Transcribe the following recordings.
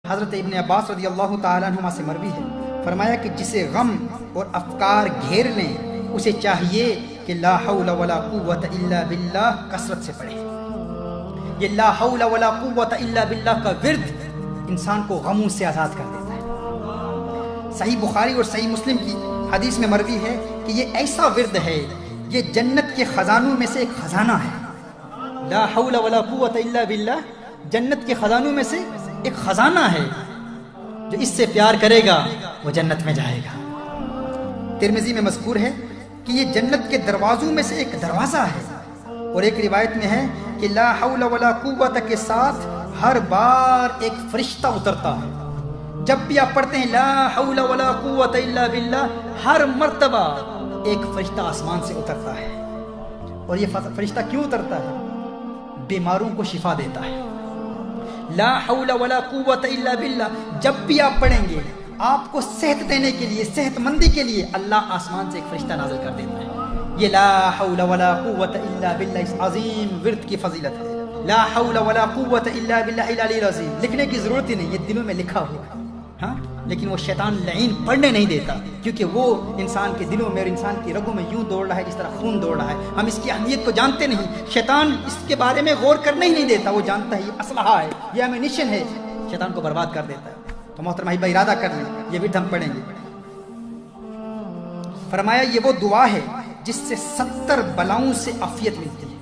حضرت ابن عباس رضی اللہ تعالیٰ عنہما سے مروی ہے، فرمایا کہ جسے غم اور افکار گھیر لیں اسے چاہیے کہ لا حول ولا قوت الا باللہ کثرت سے پڑھے۔ یہ لا حول ولا قوت الا باللہ کا ورد انسان کو غموں سے آزاد کر دیتا ہے۔ صحیح بخاری اور صحیح مسلم کی حدیث میں مروی ہے کہ یہ ایسا ورد ہے، یہ جنت کے خزانوں میں سے ایک خزانہ ہے۔ لا حول ولا قوت الا باللہ جنت کے خزانوں میں سے ایک خزانہ ہے، جو اس سے پیار کرے گا وہ جنت میں جائے گا۔ ترمذی میں مذکور ہے کہ یہ جنت کے دروازوں میں سے ایک دروازہ ہے، اور ایک روایت میں ہے کہ لا حول ولا قوت کے ساتھ ہر بار ایک فرشتہ اترتا ہے۔ جب بھی آپ پڑھتے ہیں لا حول ولا قوت الا باللہ، ہر مرتبہ ایک فرشتہ آسمان سے اترتا ہے۔ اور یہ فرشتہ کیوں اترتا ہے؟ بیماروں کو شفا دیتا ہے۔ لا حول ولا قوت الا باللہ جب بھی آپ پڑھیں گے، آپ کو صحت دینے کے لیے، صحت مندی کے لیے اللہ آسمان سے ایک فرشتہ نازل کر دیتا ہے۔ یہ لا حول ولا قوت الا باللہ اس عظیم ورد کی فضیلت ہے۔ لا حول ولا قوت الا باللہ العلی العظیم لکھنے کی ضرورت ہی نہیں، یہ دلوں میں لکھا ہوا ہے، ہاں، لیکن وہ شیطان لعین پڑھنے نہیں دیتا، کیونکہ وہ انسان کے دلوں میں اور انسان کی رگوں میں یوں دوڑ رہا ہے جس طرح خون دوڑ رہا ہے۔ ہم اس کی اہمیت کو جانتے نہیں، شیطان اس کے بارے میں غور کرنے ہی نہیں دیتا، وہ جانتا ہے یہ اسلحہ ہے، یہ ایمونیشن ہے، شیطان کو برباد کر دیتا ہے۔ تو محترم احبہ ارادہ کر لیں، یہ ورد ہم پڑھیں گے۔ فرمایا یہ وہ دعا ہے جس سے 70 بلاؤں سے عافیت ملتی ہے۔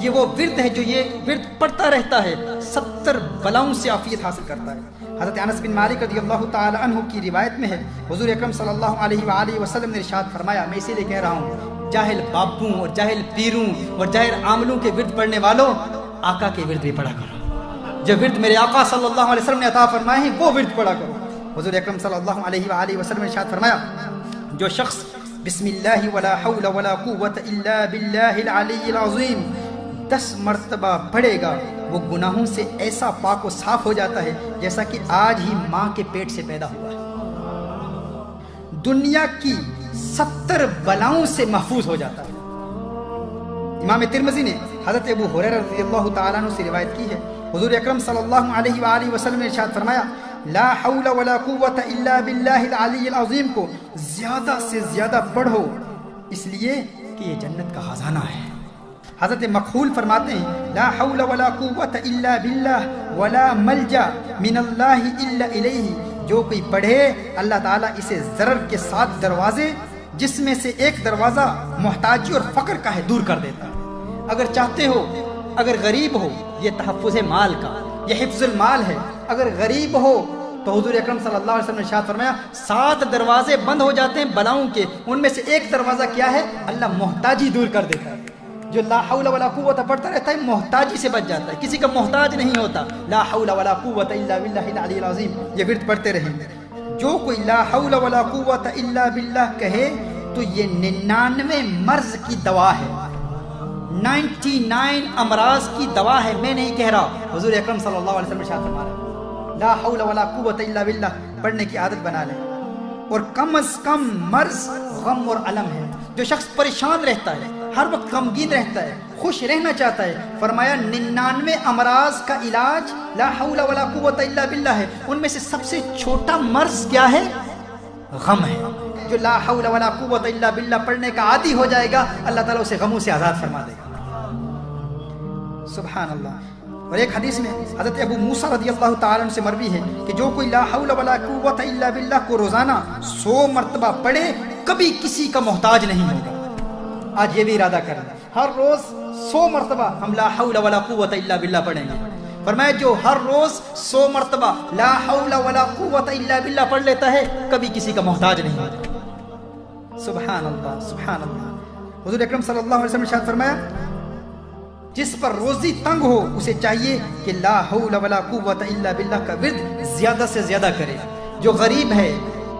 یہ وہ ورد ہے جو یہ ورد پڑھتا رہتا ہے، 70 بلاؤں سے عافیت حاصل کرتا ہے۔ حضرت انس بن مالک رضی اللہ تعالی عنہ کی روایت میں ہے، حضور اکرم صلی اللہ علیہ وآلہ وسلم نے ارشاد فرمایا، میں اسی لیے کہہ رہا ہوں، جاہل باپوں اور جاہل پیروں اور جاہل عاملوں کے ورد پڑھنے والوں، آقا کے ورد بھی پڑھا کرو۔ جو ورد میرے آقا صلی اللہ علیہ وسلم نے عطا فرمائے ہیں وہ ورد پڑھا کرو۔ حضور اکرم صلی اللہ علیہ وآلہ وسلم نے ارشاد فرمایا، جو شخص بسم اللہ ولا حول ولا قوت الا باللہ العلی العظیم 10 مرتبہ پڑھے گا، وہ گناہوں سے ایسا پاک و صاف ہو جاتا ہے جیسا کہ آج ہی ماں کے پیٹ سے پیدا ہوا ہے۔ دنیا کی 70 بلاؤں سے محفوظ ہو جاتا ہے۔ امام ترمذی نے حضرت ابو ہریرہ رضی اللہ تعالیٰ عنہ سے روایت کی ہے، حضور اکرم صلی اللہ علیہ وآلہ وسلم نے ارشاد فرمایا، لا حول ولا قوت الا باللہ العلی العظیم کو زیادہ سے زیادہ پڑھو، اس لیے کہ یہ جنت کا خزانہ ہے۔ حضرت مخول فرماتے ہیں، لا حول ولا قوت الا باللہ ولا ملجا من اللہ الا الیہ، جو کوئی پڑھے اللہ تعالیٰ اسے ضرر کے 7 دروازے جس میں سے ایک دروازہ محتاجی اور فقر کا ہے دور کر دیتا ہے۔ اگر چاہتے ہو، اگر غریب ہو، یہ تحفظ مال کا، یہ حفظ المال ہے، اگر غریب ہو تو حضور اکرم صلی اللہ علیہ وسلم نے ارشاد فرمایا 7 دروازے بند ہو جاتے ہیں بلاؤں کے، ان میں سے ایک دروازہ کیا ہے؟ اللہ محتاجی دور کر دیتا ہے۔ جو لا حول ولا قوت پڑھتا رہتا ہے محتاجی سے بچ جاتا ہے، کسی کا محتاج نہیں ہوتا۔ لا حول ولا قوت الا باللہ العلی العظیم یہ ورد پڑھتے رہیں۔ جو کوئی لا حول ولا قوت الا باللہ کہے تو یہ 99 مرض کی دوا ہے، 99 امراض کی دوا ہے، میں نہیں کہہ رہا، حضور اکرم صلی اللہ علیہ وسلم ارشاد فرما رہے ہیں۔ لا حول ولا قوت الا باللہ پڑھنے کی عادت بنا لیں، اور کم از کم مرض غم اور علم ہے۔ جو شخص پریشان رہتا ہے، ہر وقت غمگین رہتا ہے، خوش رہنا چاہتا ہے، فرمایا 99 امراض کا علاج لا حول ولا قوت الا باللہ ہے، ان میں سے سب سے چھوٹا مرض کیا ہے؟ غم ہے۔ جو لا حول ولا قوت الا باللہ پڑھنے کا عادی ہو جائے گا، اللہ تعالیٰ اسے غموں سے آزاد فرما دے گا۔ سبحان اللہ۔ اور ایک حدیث میں حضرت ابو موسیٰ رضی اللہ تعالیٰ عنہ سے مروی ہے کہ جو کوئی لا حول ولا قوت الا باللہ کو روزانہ 100 مرتبہ پڑھے کبھی کسی کا محتاج نہیں ہوگا۔ آج یہ بھی ارادہ کریں، ہر روز 100 مرتبہ ہم لا حول ولا قوت الا باللہ پڑھیں گے۔ فرمایا جو ہر روز 100 مرتبہ لا حول ولا قوت الا باللہ پڑھ لیتا ہے کبھی کسی کا محتاج نہیں ہوتا۔ سبحان اللہ، سبحان اللہ۔ حضور اکرم صلی اللہ علیہ وسلم نے ارشاد فرمایا، جس پر روزی تنگ ہو اسے چاہیے کہ لا حول ولا قوت الا باللہ کا ورد زیادہ سے زیادہ کرے۔ جو غریب ہے،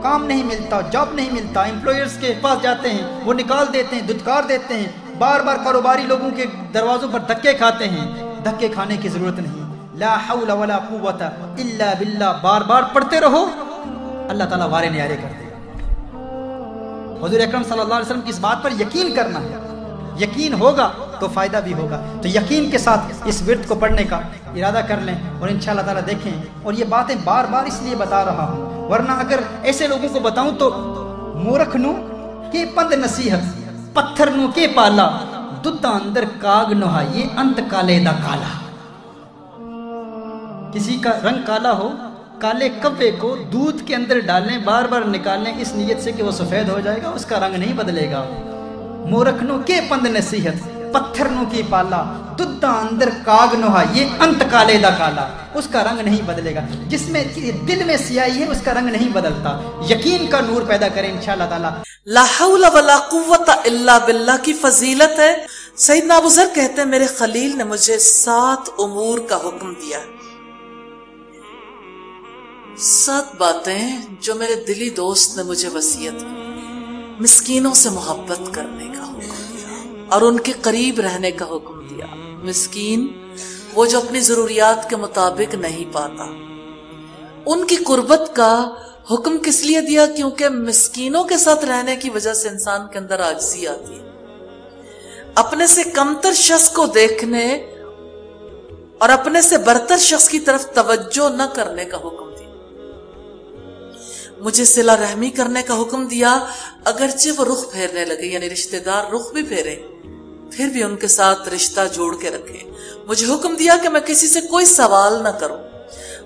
کام نہیں ملتا، جاب نہیں ملتا، امپلائرز کے پاس جاتے ہیں، وہ نکال دیتے ہیں، دھتکار دیتے ہیں، بار بار کاروباری لوگوں کے دروازوں پر دھکے کھاتے ہیں، دھکے کھانے کی ضرورت نہیں۔ لا حول ولا قوت الا باللہ بار بار پڑھتے رہو، اللہ تعالیٰ وارے نیارے کر دے گا۔ حضور اکرم صلی اللہ علیہ وسلم کی اس بات پر یقین کرنا ہے، یقین ہوگا تو فائدہ بھی ہوگا۔ تو یقین کے ساتھ اس ورد کو پڑھنے کا ارادہ کر لیں اور انشاءاللہ تعالیٰ دیکھیں۔ اور یہ باتیں بار بار اس لیے بتا رہا ہوں، ورنہ اگر ایسے لوگوں کو بتاؤں تو مورخ نو کے پند نصیحت پتھر نو کے پالا دودھ اندر کاغ نوہا، یہ انت کالے دا کالا۔ کسی کا رنگ کالا ہو، کالے کبے کو دودھ کے اندر ڈالیں، بار بار نکالیں اس نیت سے کہ وہ سفید ہو جائے گا، اس کا رنگ نہیں بدلے گا۔ مورخ نو کے پند نصیحت پتھر نو کی پالا دودھ اندر کاغ نوہا، یہ انت کالے دا کالا، اس کا رنگ نہیں بدلے گا۔ جس میں دل میں سیاہی ہے اس کا رنگ نہیں بدلتا۔ یقین کا نور پیدا کریں انشاءاللہ تعالی۔ لا حول ولا قوت الا باللہ کی فضیلت ہے۔ سیدنا ابو ذر کہتے ہیں میرے خلیل نے مجھے 7 امور کا حکم دیا، 7 باتیں جو میرے دلی دوست نے مجھے وصیت کی۔ مسکینوں سے محبت کرنے کا حکم دیا اور ان کے قریب رہنے کا حکم دیا۔ مسکین وہ جو اپنی ضروریات کے مطابق نہیں پاتا، ان کی قربت کا حکم کس لیے دیا؟ کیونکہ مسکینوں کے ساتھ رہنے کی وجہ سے انسان کے اندر عاجزی آتی ہے۔ اپنے سے کمتر شخص کو دیکھنے اور اپنے سے برتر شخص کی طرف توجہ نہ کرنے کا حکم دیا۔ مجھے صلہ رحمی کرنے کا حکم دیا، اگرچہ وہ رخ پھیرنے لگے، یعنی رشتہ دار رخ بھی پھیرے پھر بھی ان کے ساتھ رشتہ جوڑ کے رکھے۔ مجھے حکم دیا کہ میں کسی سے کوئی سوال نہ کروں۔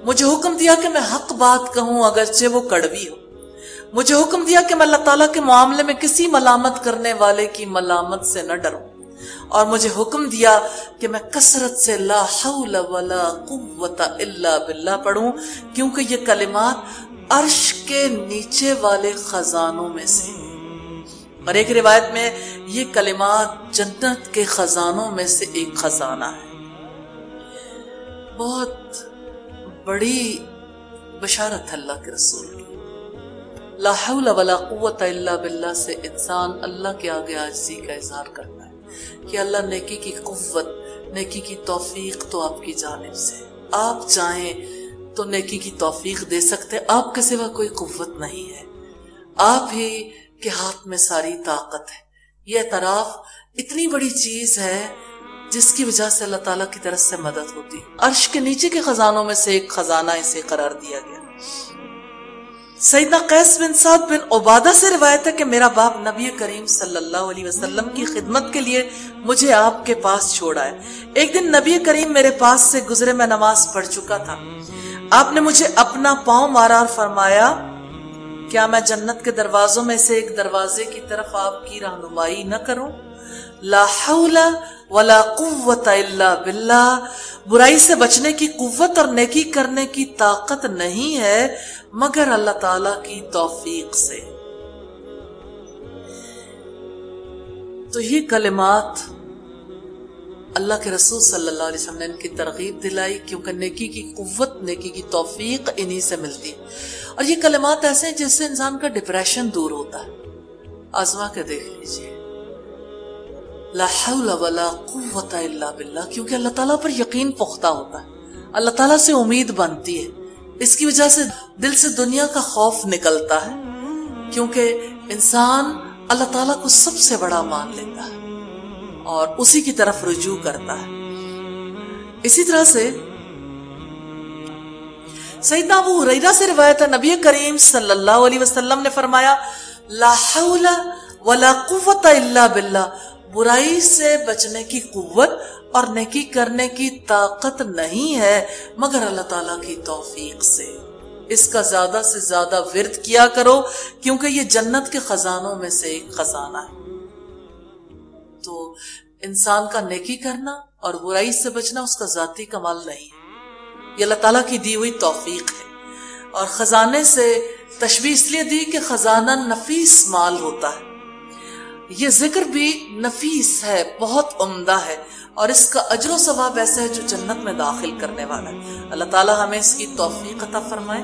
مجھے حکم دیا کہ میں حق بات کہوں اگرچہ وہ کڑوی ہو۔ مجھے حکم دیا کہ میں اللہ تعالیٰ کے معاملے میں کسی ملامت کرنے والے کی ملامت سے نہ ڈروں، اور مجھے حکم دیا کہ میں کثرت سے لا حول ولا قوت الا باللہ پڑھوں، کیونکہ یہ کلمات عرش کے نیچے والے خزانوں میں سے، اور ایک روایت میں یہ کلمات جنت کے خزانوں میں سے ایک خزانہ ہے۔ بہت بڑی بشارت اللہ کے رسول کی۔ لا حول ولا قوت الا باللہ سے انسان اللہ کے آگے عاجزی کا اظہار کرتا ہے کہ اللہ نیکی کی قوت، نیکی کی توفیق تو آپ کی جانب سے، آپ چاہیں تو نیکی کی توفیق دے سکتے، آپ کے سوا کوئی قوت نہیں ہے، آپ ہی کے ہاتھ میں ساری طاقت ہے۔ یہ اعتراف اتنی بڑی چیز ہے جس کی وجہ سے اللہ تعالیٰ کی طرف سے مدد ہوتی ہے۔ عرش کے نیچے کے خزانوں میں سے ایک خزانہ اسے قرار دیا گیا۔ سیدنا قیس بن سعد بن عبادہ سے روایت ہے کہ میرا باپ نبی کریم صلی اللہ علیہ وسلم کی خدمت کے لیے مجھے آپ کے پاس چھوڑا ہے۔ ایک دن نبی کریم میرے پاس سے گزرے، میں نماز پڑھ چکا تھا۔ آپ نے مجھے اپنا پاؤں مارا اور فرمایا، کیا میں جنت کے دروازوں میں سے ایک دروازے کی طرف آپ کی رہنمائی نہ کروں؟ لا حول ولا قوت الا باللہ، برائی سے بچنے کی قوت اور نیکی کرنے کی طاقت نہیں ہے مگر اللہ تعالی کی توفیق سے۔ تو یہ کلمات اللہ کے رسول صلی اللہ علیہ وسلم نے ان کی ترغیب دلائی، کیونکہ نیکی کی قوت، نیکی کی توفیق انہی سے ملتی ہے۔ اور یہ کلمات ایسے ہیں جس سے انسان کا ڈپریشن دور ہوتا ہے۔ آزما کے دیکھ لیجئے، لا حول ولا قوت الا باللہ، کیونکہ اللہ تعالیٰ پر یقین پختہ ہوتا ہے، اللہ تعالیٰ سے امید بنتی ہے، اس کی وجہ سے دل سے دنیا کا خوف نکلتا ہے، کیونکہ انسان اللہ تعالیٰ کو سب سے بڑا مان لیتا ہے اور اسی کی طرف رجوع کرتا ہے۔ اسی طرح سے سیدنا ابو ہریرہ سے روایت ہے، نبی کریم صلی اللہ علیہ وسلم نے فرمایا، لا حول ولا قوت الا باللہ، برائی سے بچنے کی قوت اور نیکی کرنے کی طاقت نہیں ہے مگر اللہ تعالیٰ کی توفیق سے۔ اس کا زیادہ سے زیادہ ورد کیا کرو، کیونکہ یہ جنت کے خزانوں میں سے ایک خزانہ ہے۔ تو انسان کا نیکی کرنا اور برائی سے بچنا اس کا ذاتی کمال نہیں ہے، یہ اللہ تعالیٰ کی دی ہوئی توفیق ہے۔ اور خزانے سے تشبیہ اس لیے دی کہ خزانہ نفیس مال ہوتا ہے، یہ ذکر بھی نفیس ہے، بہت عمدہ ہے، اور اس کا اجر و ثواب ایسا ہے جو جنت میں داخل کرنے والا ہے۔ اللہ تعالیٰ ہمیں اس کی توفیق عطا فرمائے۔